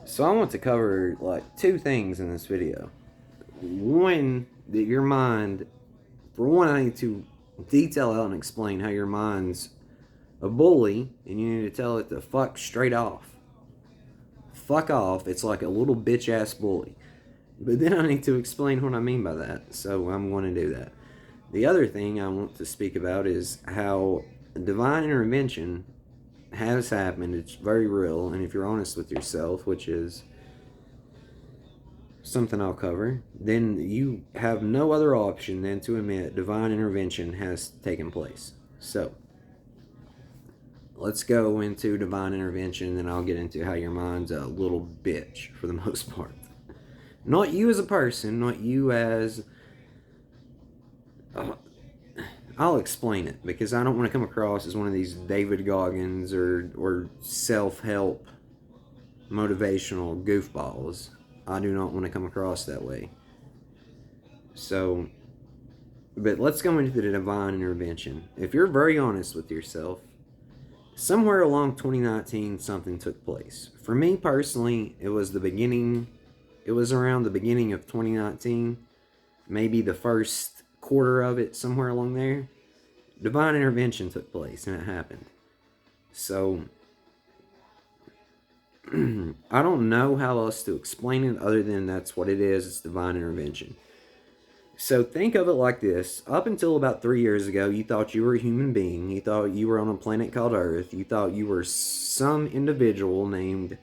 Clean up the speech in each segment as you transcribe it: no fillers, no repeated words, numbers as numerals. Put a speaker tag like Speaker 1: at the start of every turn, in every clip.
Speaker 1: So I want to cover like two things in this video. One, that your mind, for one, I need to detail out and explain how your mind's a bully and you need to tell it to fuck straight off. Fuck off. It's like a little bitch ass bully. But then I need to explain what I mean by that. So I'm going to do that. The other thing I want to speak about is how divine intervention has happened. It's very real. And if you're honest with yourself, which is something I'll cover, then you have no other option than to admit divine intervention has taken place. So, let's go into divine intervention, and then I'll get into how your mind's a little bitch for the most part. Not you as a person, not you as. Uh, I'll explain it because I don't want to come across as one of these David Goggins or self help motivational goofballs. I do not want to come across that way. So, but let's go into the divine intervention. If you're very honest with yourself, somewhere along 2019, something took place. For me personally, it was the beginning, it was around the beginning of 2019, maybe the first quarter of it, somewhere along there. Divine intervention took place and it happened. So, I don't know how else to explain it other than that's what it is. It's divine intervention. So think of it like this. Up until about 3 years ago, you thought you were a human being. You thought you were on a planet called Earth. You thought you were some individual named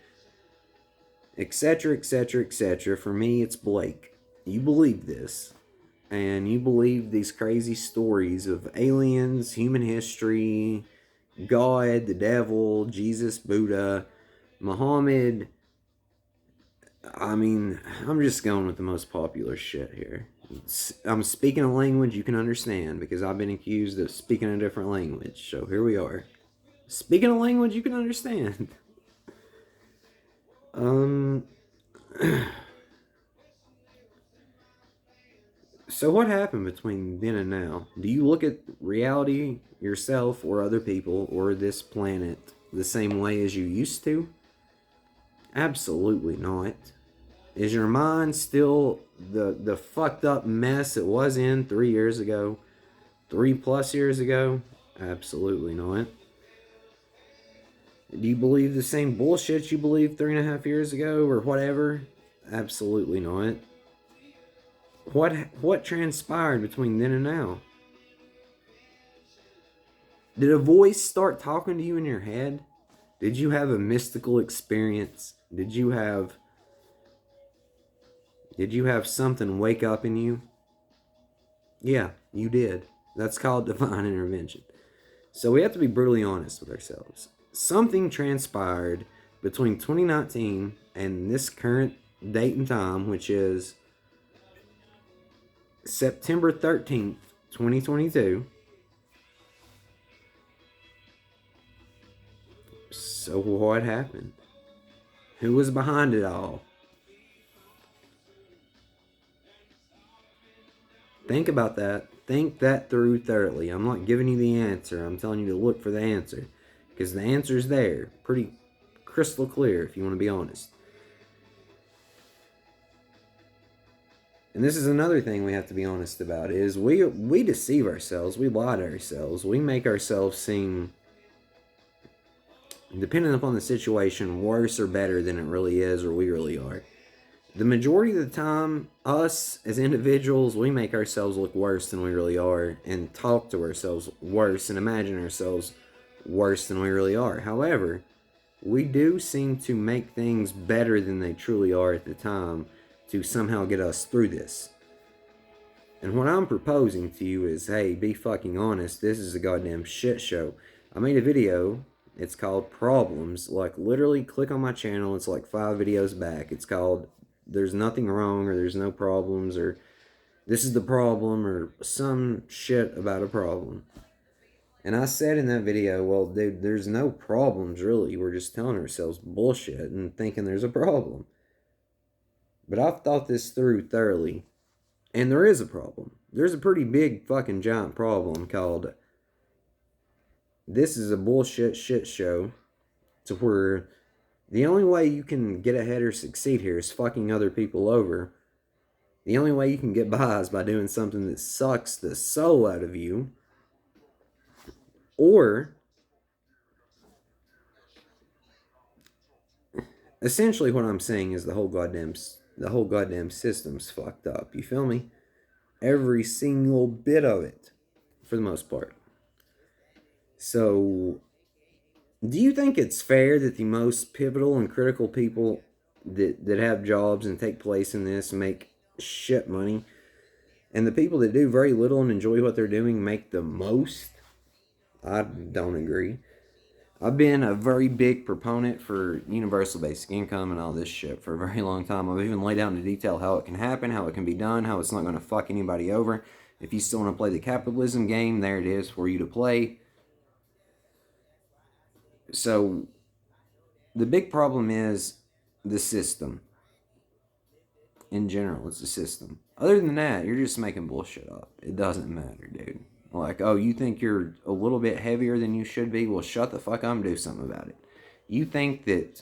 Speaker 1: etc., etc., etc. For me, it's Blake. You believe this. And you believe these crazy stories of aliens, human history, God, the devil, Jesus, Buddha, Muhammad. I mean, I'm just going with the most popular shit here. I'm speaking a language you can understand because I've been accused of speaking a different language. So here we are. Speaking a language you can understand. Um. So what happened between then and now? Do you look at reality, yourself, or other people, or this planet the same way as you used to? Absolutely not. Is your mind still the fucked up mess it was in 3 years ago? 3+ years ago? Absolutely not. Do you believe the same bullshit you believed 3.5 years ago or whatever? Absolutely not. What transpired between then and now? Did a voice start talking to you in your head? Did you have a mystical experience? Did you have something wake up in you? Yeah, you did. That's called divine intervention. So we have to be brutally honest with ourselves. Something transpired between 2019 and this current date and time, which is September 13th, 2022. So what happened? Who was behind it all? Think about that. Think that through thoroughly. I'm not giving you the answer. I'm telling you to look for the answer. Because the answer's there. Pretty crystal clear if you want to be honest. And this is another thing we have to be honest about is we deceive ourselves. We lie to ourselves. We make ourselves seem, depending upon the situation, worse or better than it really is or we really are. The majority of the time, us as individuals, we make ourselves look worse than we really are and talk to ourselves worse and imagine ourselves worse than we really are. However, we do seem to make things better than they truly are at the time to somehow get us through this. And what I'm proposing to you is, hey, be fucking honest. This is a goddamn shit show. I made a video. It's called Problems. Like, literally, click on my channel. It's like 5 videos back. It's called There's Nothing Wrong, or There's No Problems, or This is the Problem, or some shit about a problem. And I said in that video, well, dude, there's no problems, really. We're just telling ourselves bullshit and thinking there's a problem. But I've thought this through thoroughly. And there is a problem. There's a pretty big fucking giant problem called this is a bullshit shit show to where The only way you can get ahead or succeed here is fucking other people over. The only way you can get by is by doing something that sucks the soul out of you. Or, essentially what I'm saying is the whole goddamn system's fucked up. You feel me? Every single bit of it, for the most part. So, do you think it's fair that the most pivotal and critical people that have jobs and take place in this make shit money, and the people that do very little and enjoy what they're doing make the most? I don't agree. I've been a very big proponent for universal basic income and all this shit for a very long time. I've even laid out in detail how it can happen, how it can be done, how it's not going to fuck anybody over. If you still want to play the capitalism game, there it is for you to play. So, the big problem is the system. In general, it's the system. Other than that, you're just making bullshit up. It doesn't matter, dude. Like, oh, you think you're a little bit heavier than you should be? Well, shut the fuck up and do something about it. You think that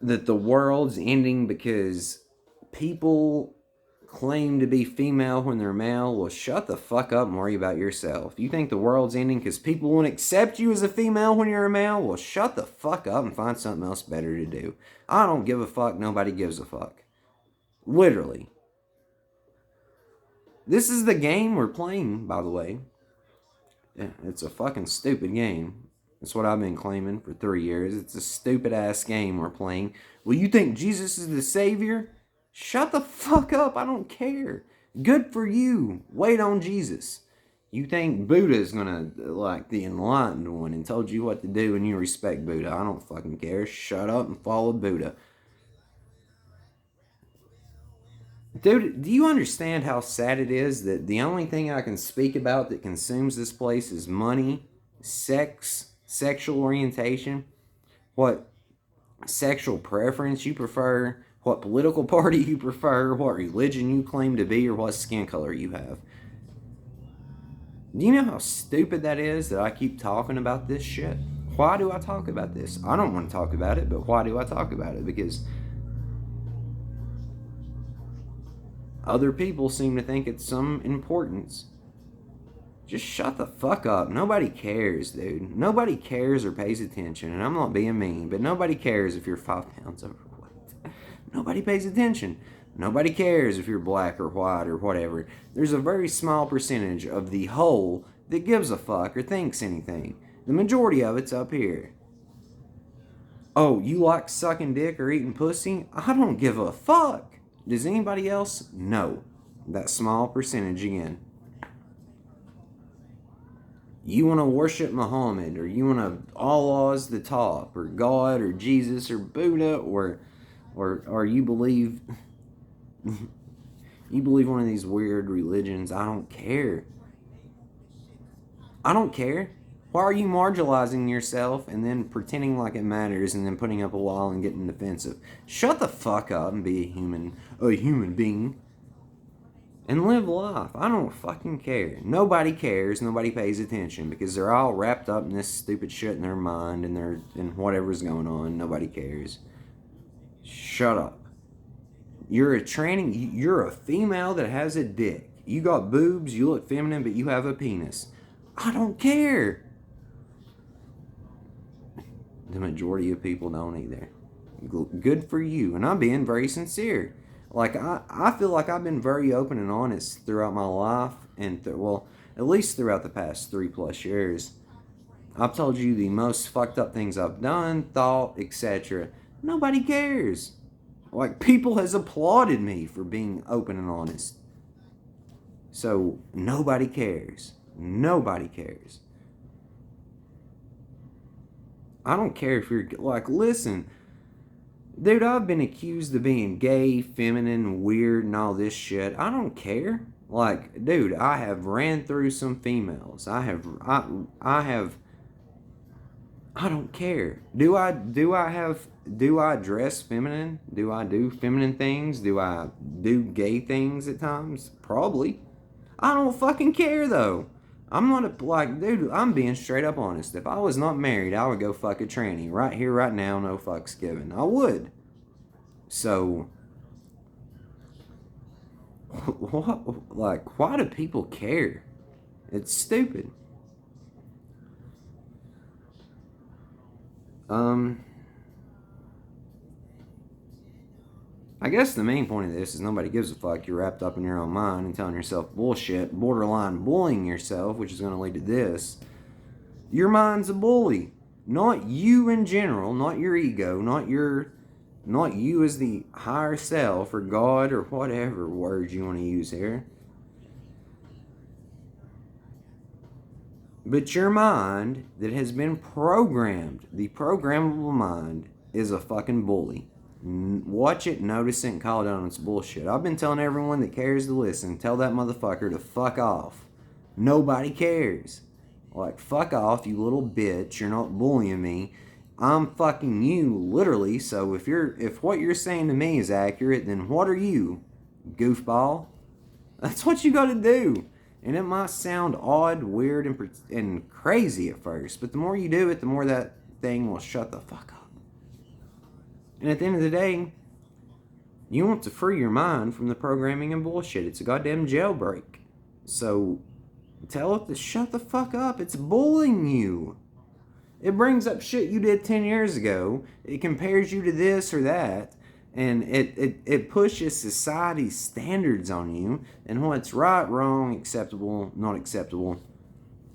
Speaker 1: the world's ending because people claim to be female when they're male? Well, shut the fuck up and worry about yourself. You think the world's ending because people won't accept you as a female when you're a male? Well, shut the fuck up and find something else better to do. I don't give a fuck. Nobody gives a fuck. Literally. This is the game we're playing, by the way. Yeah, it's a fucking stupid game. That's what I've been claiming for 3 years. It's a stupid ass game we're playing. Well, you think Jesus is the savior? Shut the fuck up. I don't care. Good for you. Wait on Jesus. You think Buddha's gonna, like, the enlightened one and told you what to do and you respect Buddha. I don't fucking care. Shut up and follow Buddha. Dude, do you understand how sad it is that the only thing I can speak about that consumes this place is money, sex, sexual orientation, what sexual preference you prefer, what political party you prefer, what religion you claim to be, or what skin color you have? Do you know how stupid that is that I keep talking about this shit? Why do I talk about this? I don't want to talk about it, but why do I talk about it? Because other people seem to think it's some importance. Just shut the fuck up. Nobody cares, dude. Nobody cares or pays attention. And I'm not being mean, but nobody cares if you're 5 pounds overweight. Nobody pays attention. Nobody cares if you're black or white or whatever. There's a very small percentage of the whole that gives a fuck or thinks anything. The majority of it's up here. Oh, you like sucking dick or eating pussy? I don't give a fuck. Does anybody else? No. That small percentage again. You want to worship Muhammad, or you want to Allah's the top, or God, or Jesus, or Buddha, or you believe one of these weird religions. I don't care. I don't care. Why are you marginalizing yourself and then pretending like it matters and then putting up a wall and getting defensive? Shut the fuck up and be a human being. And live life. I don't fucking care. Nobody cares. Nobody pays attention because they're all wrapped up in this stupid shit in their mind and whatever's going on. Nobody cares. Shut up. You're a female that has a dick. You got boobs, you look feminine, but you have a penis. I don't care. The majority of people don't either. Good for you. And I'm being very sincere. Like, I feel like I've been very open and honest throughout my life. And, at least throughout the past 3+ years. I've told you the most fucked up things I've done, thought, etc. Nobody cares. Like, people has applauded me for being open and honest. So, nobody cares. Nobody cares. I don't care if you're, like, listen, dude, I've been accused of being gay, feminine, weird, and all this shit. I don't care. Like, dude, I have ran through some females. I don't care. Do I dress feminine? Do I do feminine things? Do I do gay things at times? Probably. I don't fucking care, though. I'm not dude, I'm being straight up honest. If I was not married, I would go fuck a tranny right here, right now, no fucks given. I would. So, what, like, why do people care? It's stupid. I guess the main point of this is nobody gives a fuck. You're wrapped up in your own mind and telling yourself bullshit, borderline bullying yourself, which is going to lead to this. Your mind's a bully. Not you in general, not your ego, not you as the higher self or God or whatever words you want to use here. But your mind that has been programmed, the programmable mind, is a fucking bully. Watch it, notice it, and call it on its bullshit. I've been telling everyone that cares to listen, tell that motherfucker to fuck off. Nobody cares. Like, fuck off, you little bitch. You're not bullying me. I'm fucking you, literally. So if what you're saying to me is accurate, then what are you, goofball? That's what you gotta do. And it might sound odd, weird, and crazy at first, but the more you do it, the more that thing will shut the fuck up. And at the end of the day, you want to free your mind from the programming and bullshit. It's a goddamn jailbreak. So tell it to shut the fuck up. It's bullying you. It brings up shit you did 10 years ago. It compares you to this or that. And it pushes society's standards on you. And what's right, wrong, acceptable, not acceptable.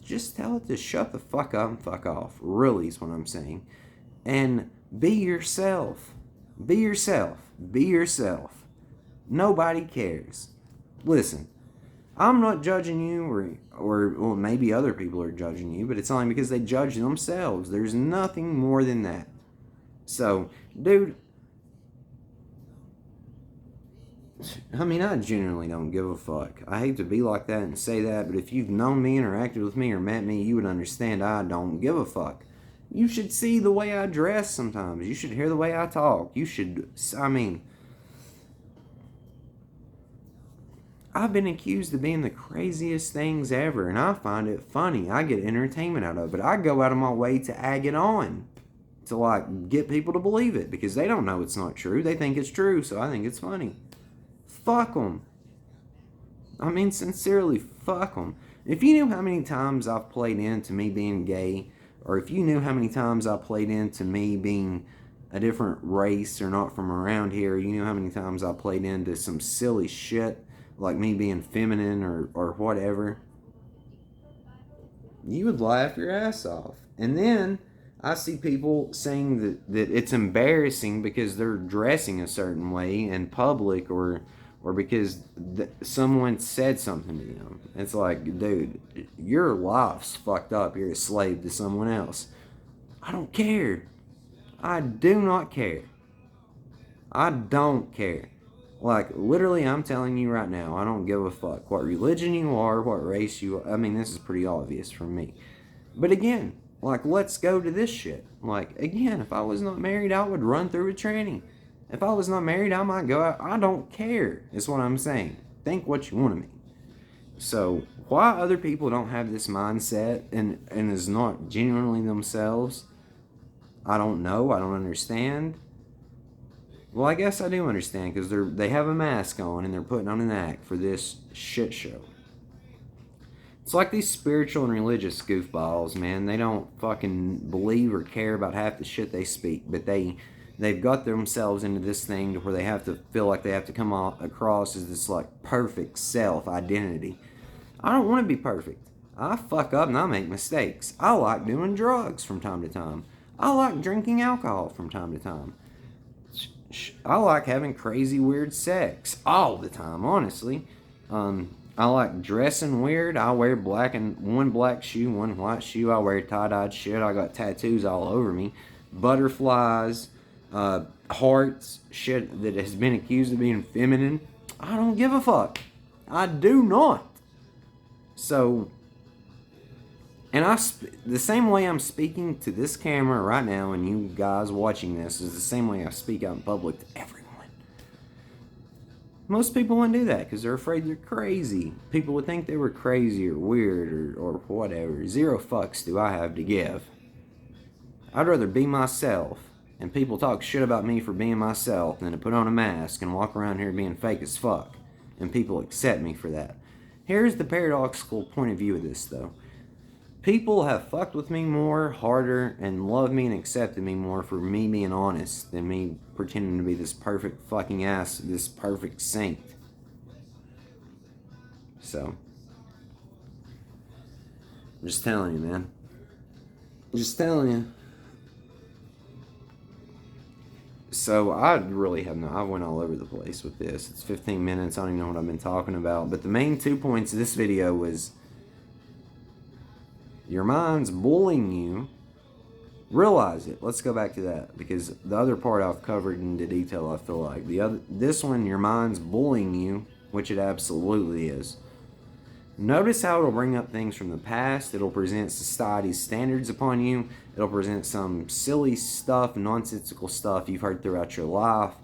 Speaker 1: Just tell it to shut the fuck up and fuck off. Really is what I'm saying. And be yourself. Be yourself. Be yourself. Nobody cares. Listen, I'm not judging you or well, maybe other people are judging you, but it's only because they judge themselves. There's nothing more than that. So, dude, I mean, I genuinely don't give a fuck. I hate to be like that and say that, but if you've known me, interacted with me, or met me, you would understand I don't give a fuck. You should see the way I dress sometimes. You should hear the way I talk. I've been accused of being the craziest things ever, and I find it funny. I get entertainment out of it. I go out of my way to egg it on, to like get people to believe it, because they don't know it's not true. They think it's true, so I think it's funny. Fuck them. I mean, sincerely, fuck them. If you knew how many times I've played into me being gay, or if you knew how many times I played into me being a different race or not from around here, you knew how many times I played into some silly shit, like me being feminine or whatever, you would laugh your ass off. And then I see people saying that it's embarrassing because they're dressing a certain way in public or because someone said something to them. It's like, dude, your life's fucked up. You're a slave to someone else. I don't care. I do not care. I don't care. Like, literally, I'm telling you right now, I don't give a fuck what religion you are, what race you are. I mean, this is pretty obvious for me. But again, like, let's go to this shit. Like, again, if I was not married, I would run through a tranny. If I was not married, I might go out. I don't care, is what I'm saying. Think what you want of me. So, why other people don't have this mindset and is not genuinely themselves, I don't know. I don't understand. Well, I guess I do understand, because they have a mask on and they're putting on an act for this shit show. It's like these spiritual and religious goofballs, man. They don't fucking believe or care about half the shit they speak, but they've got themselves into this thing to where they have to feel like they have to come across as this like perfect self-identity. I don't want to be perfect. I fuck up and I make mistakes. I like doing drugs from time to time. I like drinking alcohol from time to time. I like having crazy weird sex all the time, honestly. I like dressing weird. I wear one black shoe, one white shoe. I wear tie-dyed shit. I got tattoos all over me. Butterflies, hearts, shit that has been accused of being feminine. I don't give a fuck. I do not. So, and the same way I'm speaking to this camera right now and you guys watching this is the same way I speak out in public to everyone. Most people wouldn't do that because they're afraid they're crazy. People would think they were crazy or weird or whatever. Zero fucks do I have to give. I'd rather be myself, and people talk shit about me for being myself, than to put on a mask and walk around here being fake as fuck, and people accept me for that. Here's the paradoxical point of view of this, though. People have fucked with me more, harder, and loved me and accepted me more for me being honest than me pretending to be this perfect fucking ass, this perfect saint. So, I'm just telling you, man. Just telling you. So I really have I went all over the place with this. It's 15 minutes. I don't even know what I've been talking about. But the main 2 points of this video was your mind's bullying you. Realize it. Let's go back to that because the other part I've covered into detail. I feel like this one, your mind's bullying you, which it absolutely is. Notice how it'll bring up things from the past. It'll present society's standards upon you. It'll present some silly stuff, nonsensical stuff you've heard throughout your life,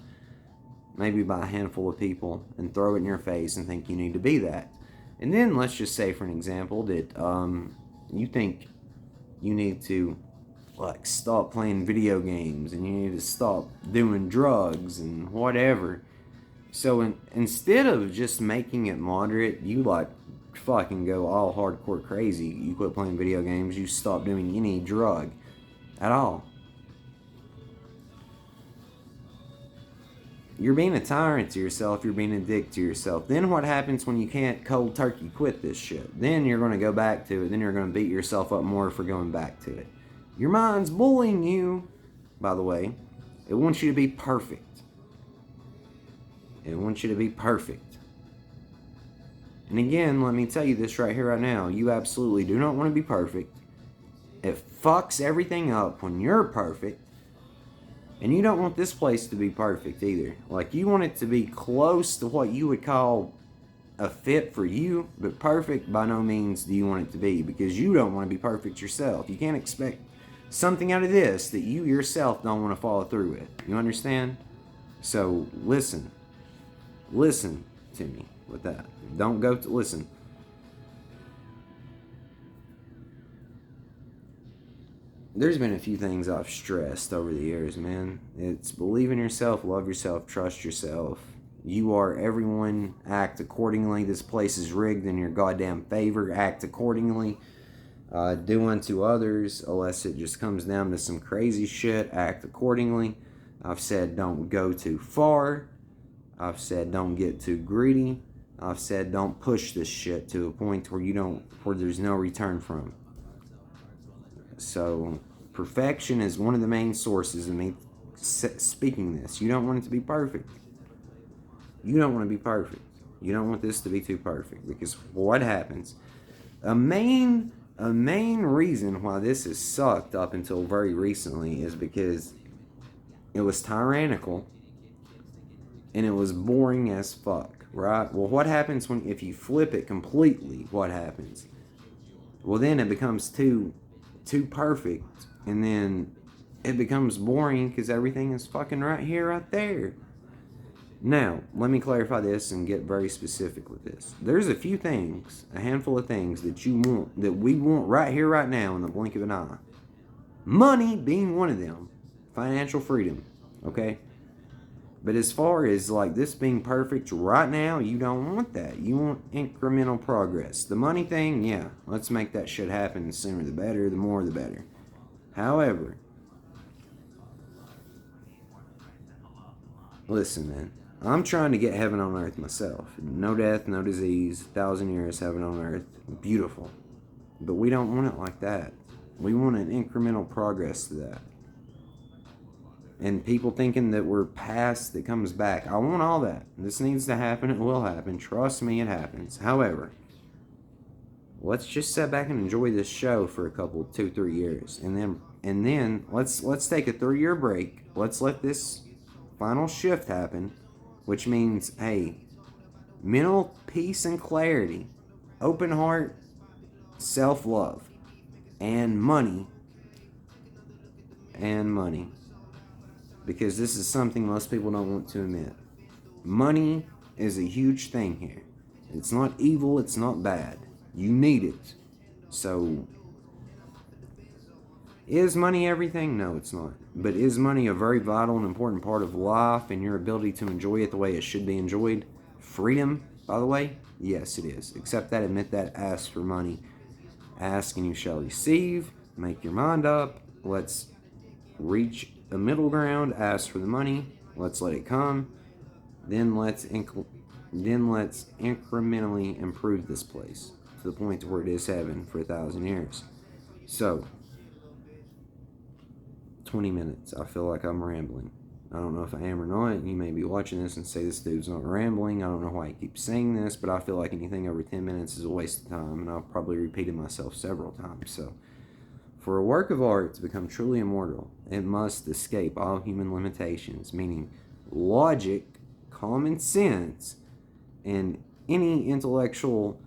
Speaker 1: maybe by a handful of people, and throw it in your face and think you need to be that. And then let's just say, for an example, that you think you need to stop playing video games and you need to stop doing drugs and whatever. So instead of just making it moderate, you fucking go all hardcore crazy. You quit playing video games, you stop doing any drug at all. You're being a tyrant to yourself, you're being a dick to yourself. Then what happens when you can't cold turkey quit this shit? Then you're going to go back to it, then you're going to beat yourself up more for going back to it. Your mind's bullying you, by the way. It wants you to be perfect. It wants you to be perfect. And again, let me tell you this right here, right now. You absolutely do not want to be perfect. It fucks everything up when you're perfect. And you don't want this place to be perfect either. You want it to be close to what you would call a fit for you, but perfect by no means do you want it to be, because you don't want to be perfect yourself. You can't expect something out of this that you yourself don't want to follow through with. You understand? So listen to me with that. Don't go to listen. There's been a few things I've stressed over the years, man. It's believe in yourself, love yourself, trust yourself. You are everyone, act accordingly. This place is rigged in your goddamn favor. Act accordingly. Do unto others, unless it just comes down to some crazy shit. Act accordingly. I've said don't go too far. I've said don't get too greedy. I've said don't push this shit to a point where there's no return from. So perfection is one of the main sources of me speaking this. You don't want it to be perfect. You don't want to be perfect. You don't want this to be too perfect, because what happens? A main reason why this has sucked up until very recently is because it was tyrannical and it was boring as fuck, right? Well, what happens if you flip it completely? What happens? Well, then it becomes too perfect, and then it becomes boring because everything is fucking right here, right there. Now, let me clarify this and get very specific with this. There's a handful of things that we want right here, right now, in the blink of an eye. Money being one of them. Financial freedom, okay? But as far as this being perfect right now, you don't want that. You want incremental progress. The money thing, yeah, let's make that shit happen. The sooner the better, the more the better. However, listen, man. I'm trying to get heaven on earth myself. No death, no disease, 1,000 years heaven on earth. Beautiful. But we don't want it like that. We want an incremental progress to that. And people thinking that we're past that comes back. I want all that. This needs to happen. It will happen. Trust me, it happens. However, let's just sit back and enjoy this show for a couple, 2-3 years. And then let's take a 3-year break. Let's let this final shift happen. Which means, hey, mental peace and clarity, open heart, self-love, and money. Because this is something most people don't want to admit. Money is a huge thing here. It's not evil, it's not bad. You need it. So, is money everything? No, it's not. But is money a very vital and important part of life and your ability to enjoy it the way it should be enjoyed? Freedom, by the way? Yes, it is. Accept that, admit that, ask for money. Ask and you shall receive. Make your mind up. Let's reach a middle ground. Ask for the money. Let's let it come. Then let's incrementally improve this place to the point to where it is heaven for 1,000 years. So, 20 minutes. I feel like I'm rambling. I don't know if I am or not. You may be watching this and say this dude's not rambling. I don't know why he keeps saying this, but I feel like anything over 10 minutes is a waste of time, and I've probably repeated myself several times. So, for a work of art to become truly immortal, it must escape all human limitations, meaning logic, common sense, and any intellectual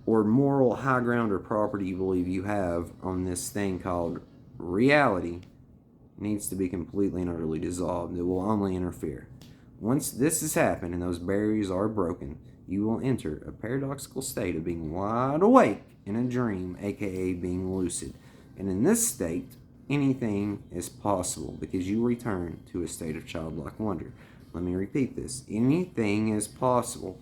Speaker 1: or moral high ground or property you believe you have on this thing called reality needs to be completely and utterly dissolved. It will only interfere. Once this has happened and those barriers are broken, you will enter a paradoxical state of being wide awake in a dream, aka being lucid. And in this state, anything is possible because you return to a state of childlike wonder. Let me repeat this. Anything is possible.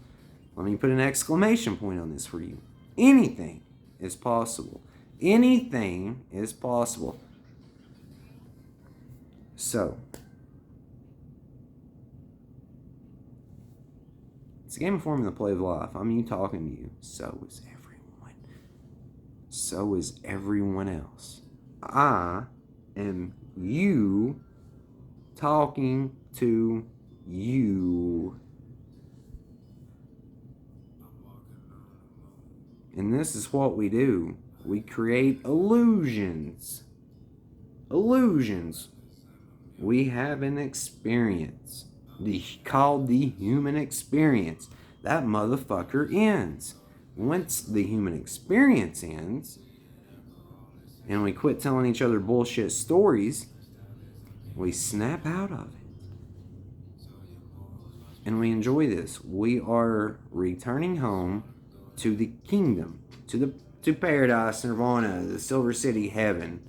Speaker 1: Let me put an exclamation point on this for you. Anything is possible. Anything is possible. So, it's a game of form and the play of life. I'm you talking to you. So is everyone. So is everyone else. I am you talking to you. And this is what we do. We create illusions. Illusions. We have an experience called the human experience. That motherfucker ends. Once the human experience ends, and we quit telling each other bullshit stories, we snap out of it. And we enjoy this. We are returning home to the kingdom, to paradise, nirvana, the Silver City, heaven.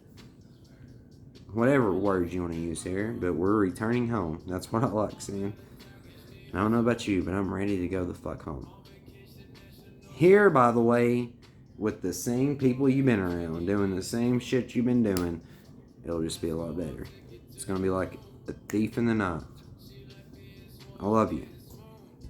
Speaker 1: Whatever words you want to use here, but we're returning home. That's what I like saying. I don't know about you, but I'm ready to go the fuck home. Here, by the way, with the same people you've been around, doing the same shit you've been doing, it'll just be a lot better. It's going to be like a thief in the night. I love you.